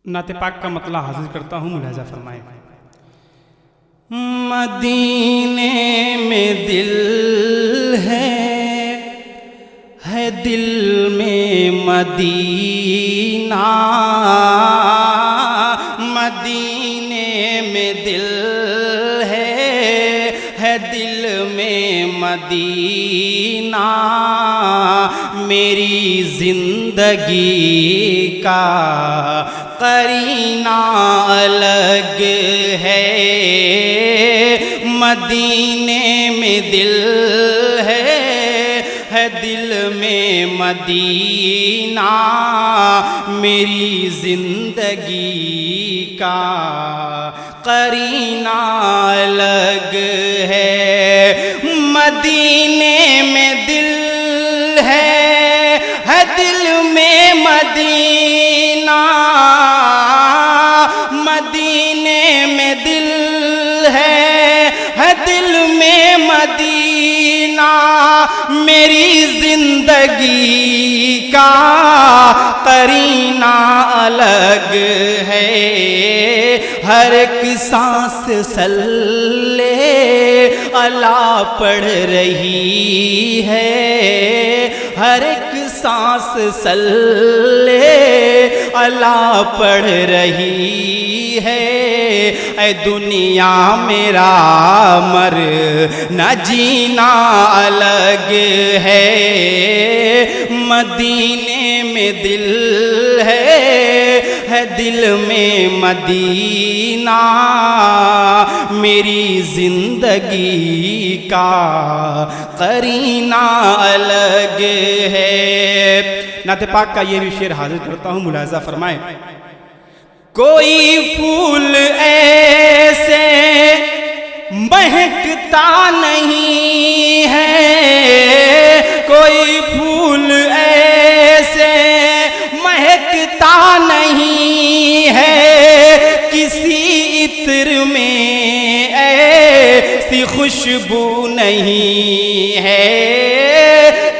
नाते पाक का मतला हाजिर करता हूँ, मुलाहिजा फरमाएं। मदीने में दिल है दिल में मदीना, मदीने में दिल है दिल में मदीना, मेरी जिंदगी का करीना अलग है। मदीने में दिल है दिल में मदीना, मेरी जिंदगी का करीना अलग है। मदीने में दिल है दिल में मदीना, मदीने में दिल है दिल में मदीना, मेरी जिंदगी का करीना अलग है। हर एक सांस सल्ले अला पढ़ रही है, हर एक सांस सल्ले अला पढ़ रही है। ऐ दुनिया मेरा मर न जीना अलग है। मदीने में दिल है दिल में मदीना, मेरी जिंदगी का करीना अलग है। नाते पाक का ये भी शेर हाजिर करता हूँ, मुलाहिजा फरमाएं। कोई फूल ऐसे महकता नहीं है, कोई फूल ऐसे महकता नहीं है, किसी इत्र में ऐसी खुशबू नहीं है।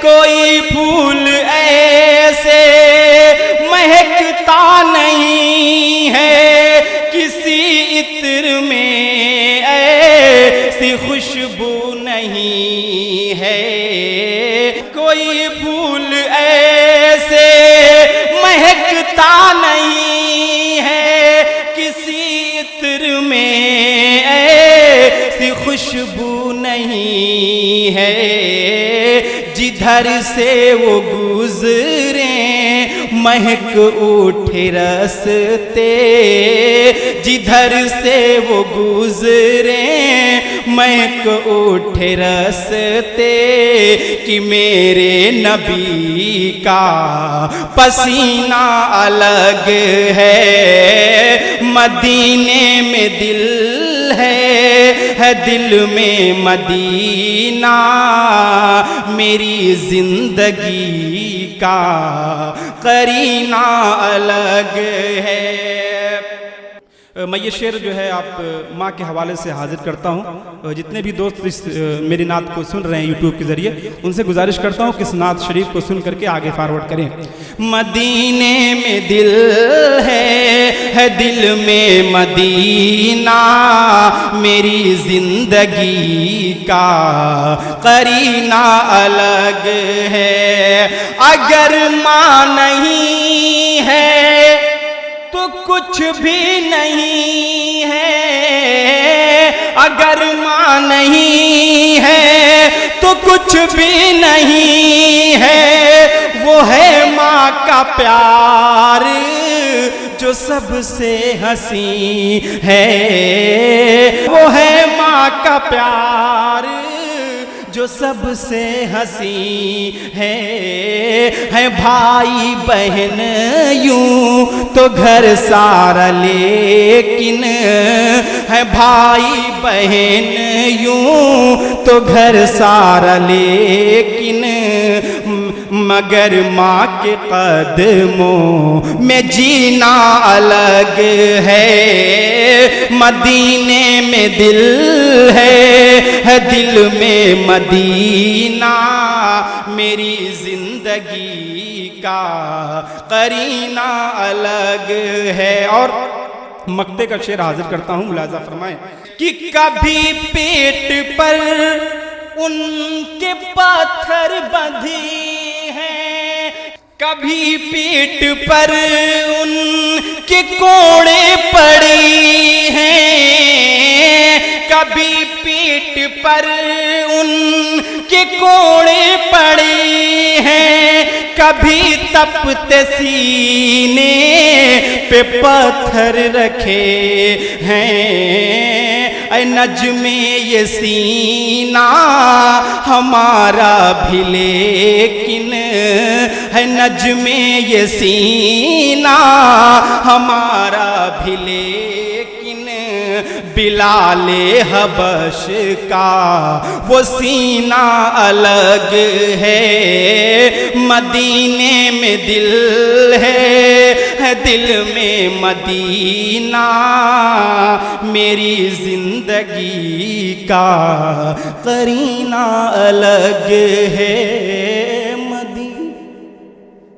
कोई फूल ऐसे महकता नहीं है, किसी इत्र में ऐसी खुशबू नहीं है। कोई फूल ऐसे महकता नहीं है, किसी इत्र में ऐसी खुशबू नहीं है। जिधर से वो गुजरे महक उठे रस्ते, जिधर से वो गुजरे महक उठे रस्ते, कि मेरे नबी का पसीना अलग है। मदीने में दिल है दिल में मदीना, मेरी जिंदगी का करीना अलग है। मैं ये शेर जो है आप माँ के हवाले से हाजिर करता हूँ। जितने भी दोस्त इस मेरी नात को सुन रहे हैं यूट्यूब के ज़रिए, उनसे गुजारिश करता हूँ कि इस नात शरीफ को सुन करके आगे फॉरवर्ड करें। मदीने में दिल है दिल में मदीना, मेरी जिंदगी का करीना अलग है। अगर माँ नहीं है तो कुछ भी नहीं है, अगर माँ नहीं है तो कुछ भी नहीं है। वो है माँ का प्यार जो सबसे हंसी है, वो है माँ का प्यार जो सबसे हंसी है। भाई बहन यूं तो घर सारा, लेकिन है भाई बहन यूं तो घर सारा, लेकिन मगर माँ के कदमों में जीना अलग है। मदीने में दिल है दिल में मदीना, मेरी जिंदगी کا قرینہ الگ ہے۔ اور مقطع کا شعر حاضر کرتا ہوں، ملاحظہ فرمائیں کہ کبھی پیٹ پر ان کے پتھر بندھے ہیں، کبھی پیٹ پر ان کے کوڑے پڑے ہیں، کبھی پیٹ پر ان کے کوڑے پڑے ہیں، کبھی تپتے سینے پہ پتھر رکھے ہیں۔ اے نجم یہ سینہ ہمارا بھی لیکن ہے، نجم یہ سینہ ہمارا بھی لیکن بلال حبش کا وہ سینہ الگ ہے۔ مدینے میں دل ہے، دل میں مدینہ، میری زندگی کا قرینہ الگ ہے۔